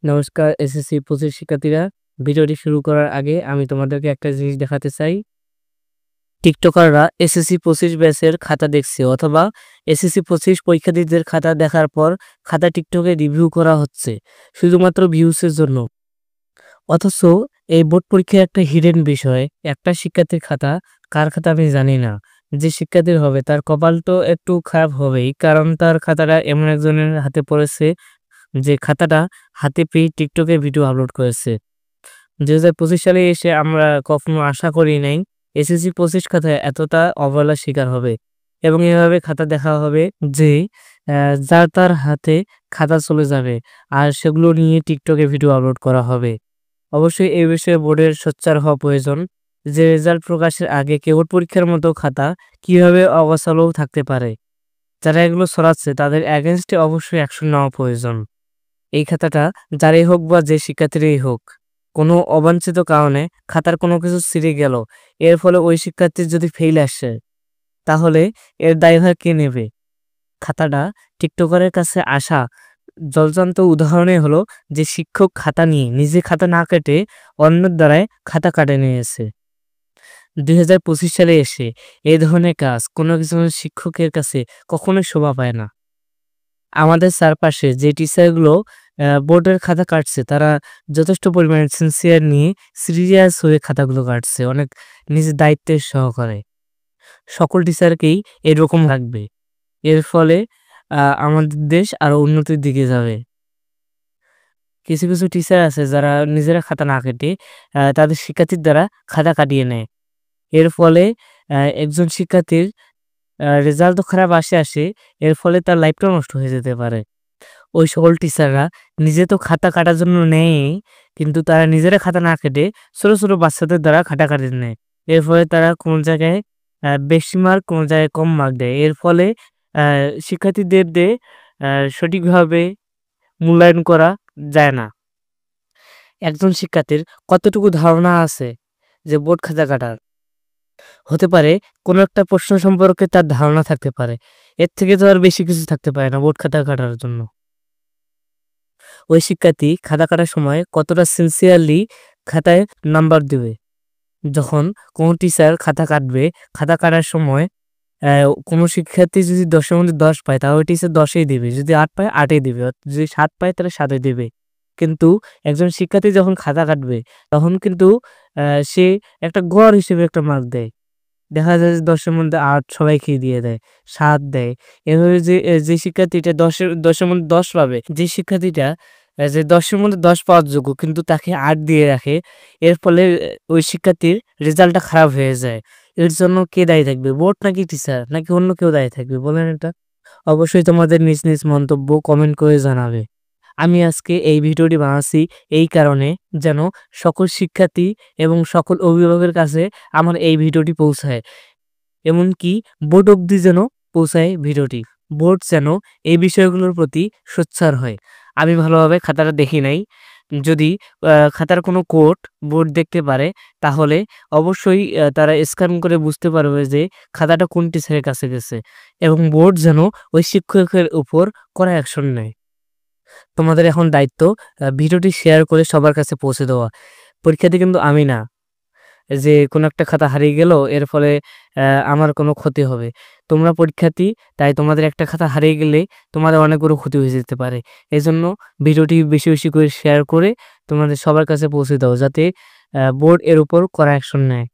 নমস্কার এসএসসি 25 শিক্ষার্থীরা। ভিডিওটি শুরু করার আগে আমি তোমাদেরকে একটা জিনিস দেখাতে চাই। টিকটকাররা এসএসসি 25 ব্যাচের খাতা দেখছে অথবা এসএসসি 25 পরীক্ষার্থীদের খাতা দেখার পর খাতা টিকটকে রিভিউ করা হচ্ছে শুধুমাত্র ভিউসের জন্য। অথচ এই বোর্ড পরীক্ষার একটা হিডেন বিষয়, একটা শিক্ষার্থীর খাতা কার খাতা আমি জানি না। যে শিক্ষার্থীর হবে তার কপাল তো একটু খারাপ হবেই, কারণ তার খাতাটা এমন একজনের হাতে পড়েছে যে খাতাটা হাতে পেয়ে টিকটকে ভিডিও আপলোড করেছে। 2025 সালে এসে আমরা কখনো আশা করি নাই এসএসসি 25 খাতায় এতটা অবহেলার শিকার হবে এবং এভাবে খাতা দেখা হবে যে যার তার হাতে খাতা চলে যাবে আর সেগুলো নিয়ে টিকটকে ভিডিও আপলোড করা হবে। অবশ্যই এই বিষয়ে বোর্ডের সোচ্চার হওয়া প্রয়োজন যে রেজাল্ট প্রকাশের আগে কেবল পরীক্ষার মতো খাতা কিভাবে অগোছালো থাকতে পারে। যারা এগুলো ছড়াচ্ছে তাদের এগেনস্টে অবশ্যই অ্যাকশন নেওয়া প্রয়োজন। এই খাতাটা যারই হোক বা যে শিক্ষার্থীরই হোক, কোনো অবাঞ্ছিত কারণে খাতার কোনো কিছু ছিঁড়ে গেল, এর ফলে ওই শিক্ষার্থীর যদি ফেল আসে তাহলে এর দায়ভার কে নেবে? খাতাটা টিকটকারের কাছে আসা জলজান্ত উদাহরণই হলো যে শিক্ষক খাতা নিয়ে নিজে খাতা না কেটে অন্যের দ্বারায় খাতা কাটে নিয়েছে। 2025 সালে এসে এই ধরনের কাজ কোনো কিছু শিক্ষকের কাছে কখনোই শোভা পায় না। আমাদের চারপাশে যে টিচারগুলো বোর্ডের খাতা কাটছে তারা যথেষ্ট পরিমাণে সিনসিয়ার নিয়ে সিরিয়াস হয়ে খাতাগুলো কাটছে, অনেক নিজের দায়িত্বের সহকারে। সকল টিচারকেই এরকম লাগবে, এর ফলে আমাদের দেশ আরো উন্নতির দিকে যাবে। কিছু কিছু টিচার আছে যারা নিজেরা খাতা না কেটে তাদের শিক্ষার্থীর দ্বারা খাতা কাটিয়ে নেয়। এর ফলে একজন শিক্ষার্থীর রেজাল্ট তো খারাপ আসে, এর ফলে তার লাইফটাও নষ্ট হয়ে যেতে পারে। ওই সকল টিচাররা নিজে তো খাতা কাটার জন্য নেয়ই, কিন্তু তারা নিজেরা খাতা না কেটে ছোট ছোট বাচ্চাদের দ্বারা খাতা কাটিয়ে নেয়। এর ফলে তারা কোনো জায়গায় বেশি মার্ক, কোনো জায়গায় কম মার্ক দেয়। এর ফলে শিক্ষার্থীদের সঠিকভাবে মূল্যায়ন করা যায় না। একজন শিক্ষার্থীর কতটুকু ধারণা আছে যে বোর্ড খাতা কাটার? হতে পারে কোনো একটা প্রশ্ন সম্পর্কে তার ধারণা থাকতে পারে, এর থেকে তো আর বেশি কিছু থাকতে পারে না বোর্ড খাতা কাটার জন্য। ওই শিক্ষার্থী খাতা কাটার সময় কতটা সিনসিয়ারলি খাতায় নাম্বার দেবে। যখন কোনো টিচার খাতা কাটবে, খাতা কাটার সময় কোনো শিক্ষার্থী যদি 10-এর মধ্যে 10 পায় তাহলে ওই টিচার 10ই দেবে, যদি 8 পায় 8ই দেবে, যদি 7 পায় তাহলে 7ই দেবে। কিন্তু একজন শিক্ষার্থী যখন খাতা কাটবে তখন কিন্তু সে একটা গড় হিসেবে একটা মার্ক দেয়। দেখা যায় যে 10-এর মধ্যে 8 সবাইকেই দিয়ে দেয়, 7 দেয়। এভাবে যে শিক্ষার্থীটা 10-এর মধ্যে 10 পাবে, যে শিক্ষার্থীটা যে 10-এর মধ্যে 10 পাওয়ার যোগ্য কিন্তু তাকে 8 দিয়ে রাখে, এর ফলে ওই শিক্ষার্থীর রেজাল্টটা খারাপ হয়ে যায়। এর জন্য কে দায়ী থাকবে? বোর্ড নাকি টিচার নাকি অন্য কেউ দায়ী থাকবে বলেন এটা? অবশ্যই তোমাদের নিজ নিজ মন্তব্য কমেন্ট করে জানাবে। আমি আজকে এই ভিডিওটি বানাচ্ছি এই কারণে যেন সকল শিক্ষার্থী এবং সকল অভিভাবকের কাছে আমার এই ভিডিওটি পৌঁছায়, এমনকি বোর্ড অবধি যেন পৌঁছায় ভিডিওটি। বোর্ড যেন এই বিষয়গুলোর প্রতি সোচ্চার হয়। আমি ভালোভাবে খাতাটা দেখি নাই, যদি খাতার কোনো কোড বোর্ড দেখতে পারে তাহলে অবশ্যই তারা স্ক্যান করে বুঝতে পারবে যে খাতাটা কোন টিচারের কাছে গেছে এবং বোর্ড যেন ওই শিক্ষকের উপর কড়া অ্যাকশন নেয়। তোমাদের এখন দায়িত্ব ভিডিওটি শেয়ার করে সবার কাছে পৌঁছে দেওয়া। পরীক্ষার্থী কিন্তু আমি না যে কোনো একটা খাতা হারিয়ে গেল এর ফলে আমার কোনো ক্ষতি হবে। তোমরা পরীক্ষার্থী, তাই তোমাদের একটা খাতা হারিয়ে গেলে তোমাদের অনেক বড় ক্ষতি হয়ে যেতে পারে। এজন্য ভিডিওটি বেশি বেশি করে শেয়ার করে তোমাদের সবার কাছে পৌঁছে দাও যাতে বোর্ড এর উপর কড়া অ্যাকশন নেয়।